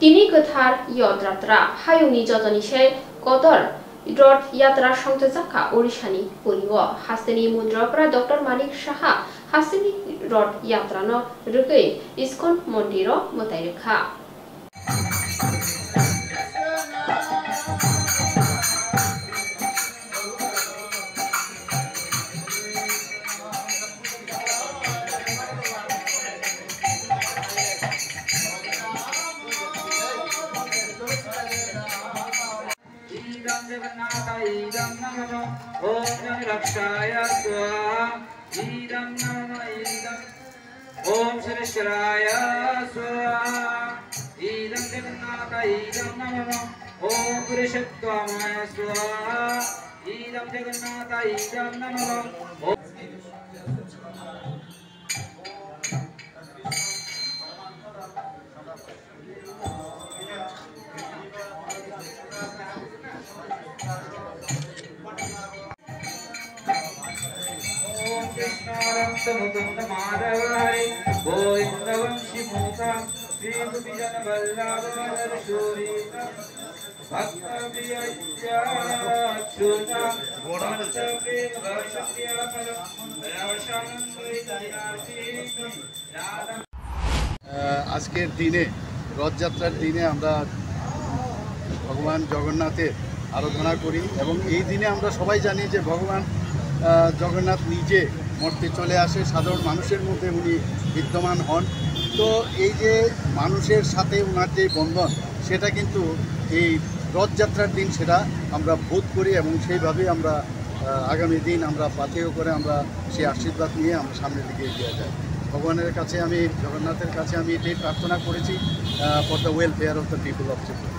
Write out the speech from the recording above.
তিনি गोथार यद्रात्रा हायुंनि जतनिसे कदर रथ यात्रा संयोजक ओडिशानि पुरियो हास्तेनि मुद्राफोरा डॉक्टर मानिक साहा हास्तेनि रथ यात्रानो रुगै इस्कन मन्दिरो मोतायरेखा Idam namo Om Jam Rakshaya Swaha Idam namo Idam Om Sarishwaraya Swaha Idam Jagannatha Idam namo Om Purushottamaya Swaha Idam Jagannatha Idam namo Samudanda Madhavai Govindavam Shimuka Srimudijan Vallabhadar Shurita Bhaktaviya Chuna Bhaktaviya Varshatyapara Ravashanam Sridayati আজকের দিনে রথযাত্রার দিনে আমরা ভগবান জগন্নাথের আরাধনা করি এবং এই দিনে আমরা সবাই জানি যে ভগবান জগন্নাথ নিজে মর্তে চলে আসে সাধারণ মানুষের মধ্যে উনি বিদ্যমান হন। তো এই যে মানুষের সাথে ওনার যে বন্ধন সেটা কিন্তু এই রথযাত্রার দিন সেটা আমরা বোধ করি এবং সেইভাবেই আমরা আগামী দিন আমরা পাথেয় করে আমরা সেই আশীর্বাদ নিয়ে আমরা সামনের দিকে এগিয়ে যাই। ভগবানের কাছে আমি জগন্নাথের কাছে আমি এটাই প্রার্থনা করেছি for the welfare of the people of Tripura.